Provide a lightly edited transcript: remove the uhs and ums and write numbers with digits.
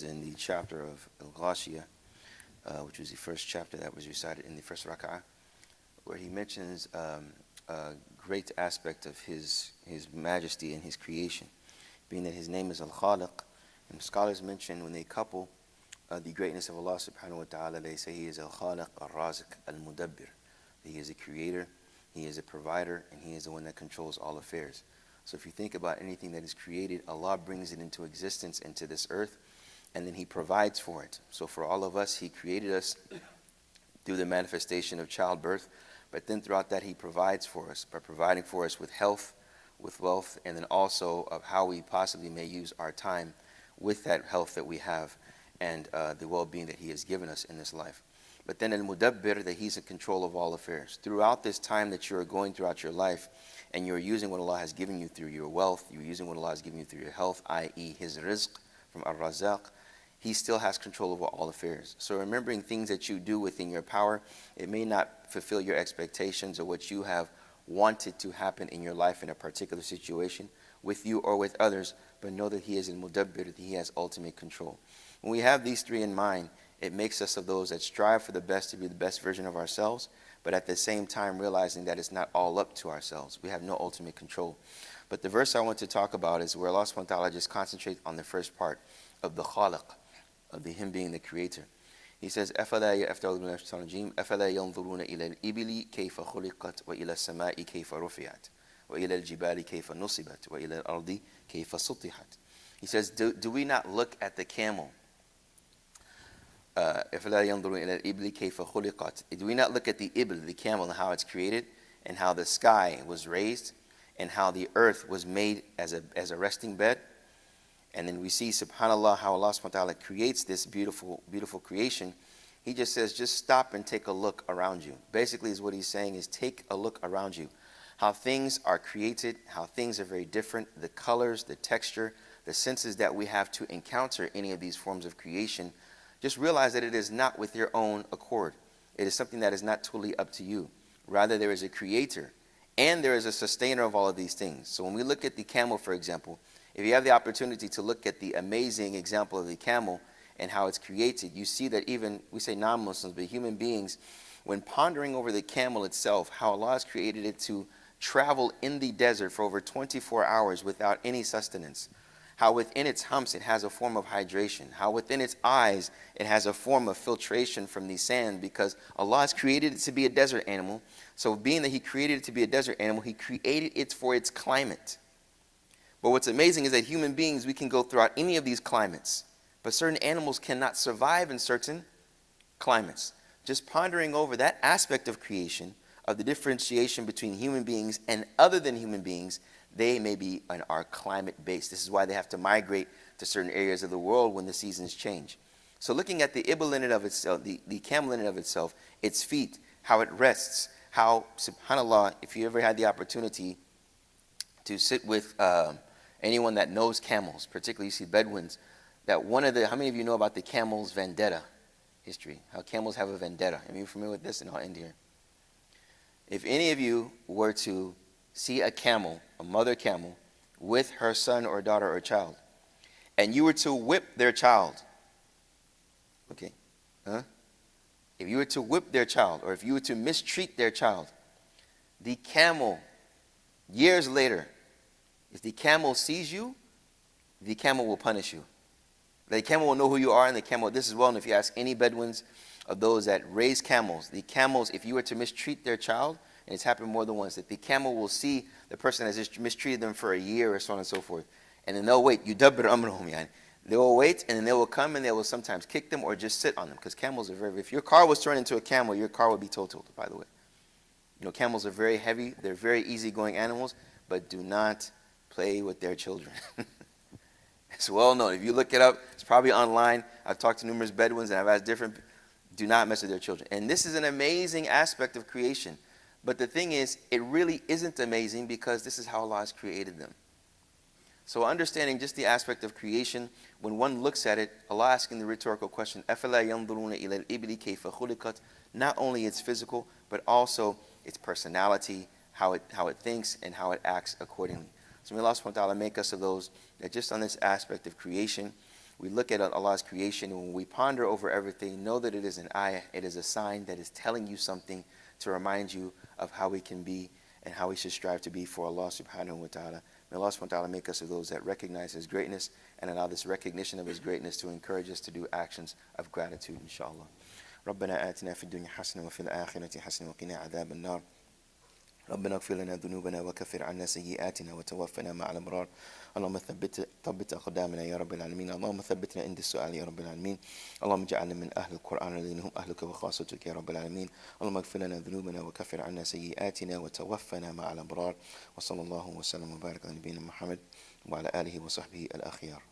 in the chapter of Al-Ghashiyah, which was the first chapter that was recited in the first rak'ah, where he mentions a great aspect of his majesty and his creation, being that his name is Al-Khaliq. And scholars mention when they couple the greatness of Allah subhanahu wa ta'ala, they say he is Al-Khaliq, Al-Raziq, Al-Mudabbir. He is a creator, he is a provider, and he is the one that controls all affairs. So if you think about anything that is created, Allah brings it into existence, into this earth, and then he provides for it. So for all of us, he created us through the manifestation of childbirth, but then throughout that he provides for us by providing for us with health, with wealth, and then also of how we possibly may use our time with that health that we have and the well-being that he has given us in this life. But then al-Mudabbir, that he's in control of all affairs. Throughout this time that you're going throughout your life, and you're using what Allah has given you through your wealth, you're using what Allah has given you through your health, i.e. his rizq from Ar-Razaq, he still has control over all affairs. So remembering things that you do within your power, it may not fulfill your expectations or what you have wanted to happen in your life in a particular situation, with you or with others, but know that he is al-Mudabbir, that he has ultimate control. When we have these three in mind, it makes us of those that strive for the best, to be the best version of ourselves, but at the same time realizing that it's not all up to ourselves. We have no ultimate control. But the verse I want to talk about is where Allah subhanahu wa ta'ala just concentrates on the first part of the Khaliq, of him being the creator. He says, أَفَلَا يَنْظُرُونَ إِلَى الْإِبِلِ كَيْفَ خُلِقَتْ وَإِلَى السَّمَاءِ كَيْفَ رُفِعَتْ وَإِلَى الْجِبَالِ كَيْفَ نُصِبَتْ وَإِلَى الْأَرْضِ كَيْفَ سُطِحَتْ. He says, do we not look at the camel? أَفَلَا يَنْظُرُونَ إِلَى الْإِبِلِ كَيْفَ خُلِقَتْ. Do we not look at the ibl, the camel, and how it's created, and how the sky was raised, and how the earth was made as a resting bed? And then we see, subhanAllah, how Allah subhanahu wa ta'ala creates this beautiful, beautiful creation. He just says, just stop and take a look around you. Basically is what he's saying is take a look around you. How things are created, how things are very different, the colors, the texture, the senses that we have to encounter any of these forms of creation. Just realize that it is not with your own accord. It is something that is not totally up to you. Rather, there is a creator and there is a sustainer of all of these things. So when we look at the camel, for example, if you have the opportunity to look at the amazing example of the camel and how it's created, you see that even, we say non-Muslims, but human beings, when pondering over the camel itself, how Allah has created it to travel in the desert for over 24 hours without any sustenance, how within its humps it has a form of hydration, how within its eyes it has a form of filtration from the sand, because Allah has created it to be a desert animal. So being that he created it to be a desert animal, he created it for its climate. But what's amazing is that human beings, we can go throughout any of these climates, but certain animals cannot survive in certain climates. Just pondering over that aspect of creation, of the differentiation between human beings and other than human beings, they may be and are climate based. This is why they have to migrate to certain areas of the world when the seasons change. So looking at the ibl in and of itself, the camel in and of itself, its feet, how it rests, how, subhanAllah, if you ever had the opportunity to sit with anyone that knows camels, particularly you see Bedouins, that how many of you know about the camel's vendetta history? How camels have a vendetta. Are you familiar with this? And I'll end here. If any of you were to see a camel, a mother camel, with her son or daughter or child, and you were to whip their child, okay, if you were to whip their child, or if you were to mistreat their child, the camel, years later, if the camel sees you, the camel will punish you. The camel will know who you are, and the camel, this is well known if you ask any Bedouins of those that raise camels, the camels, if you were to mistreat their child, and it's happened more than once, that the camel will see the person has just mistreated them for a year or so on and so forth, and then they'll wait. Yudabbir amrahum, yani. They will wait, and then they will come and they will sometimes kick them or just sit on them, because camels are very, if your car was turned into a camel, your car would be totaled, by the way. You know, camels are very heavy, they're very easygoing animals, but do not play with their children. It's well known. If you look it up, it's probably online. I've talked to numerous Bedouins and I've asked different, do not mess with their children. And this is an amazing aspect of creation. But the thing is, it really isn't amazing because this is how Allah has created them. So understanding just the aspect of creation, when one looks at it, Allah asking the rhetorical question, أَفَلَا يَنْظُرُونَ إِلَى الْإِبِلِ كَيْفَ خُلِقَتْ, not only its physical, but also its personality, how it thinks and how it acts accordingly. So may Allah subhanahu wa ta'ala make us of those that just on this aspect of creation, We look at Allah's creation, and when we ponder over everything, know that it is an ayah, it is a sign that is telling you something to remind you of how we can be and how we should strive to be for Allah subhanahu wa ta'ala. May Allah subhanahu wa ta'ala make us of those that recognize His greatness and allow this recognition of His greatness to encourage us to do actions of gratitude, inshallah. ربنا آتنا في الدنيا حسنة وفي الآخرة حسنة وقنا عذاب النار. ربنا اغفر لنا ذنوبنا وكفر عنا سيئاتنا وتوفنا مع الأبرار. اللهم ثبت أقدامنا يا رب العالمين. اللهم ثبتنا عند السؤال يا رب العالمين. اللهم اجعلنا من أهل القرآن الذين هم أهلك وخاصتك يا رب العالمين. اللهم اغفر لنا ذنوبنا وكفر عنا سيئاتنا وتوفنا مع الأبرار. وصلى الله وسلم وبارك على نبينا محمد وعلى آله وصحبه الأخيار.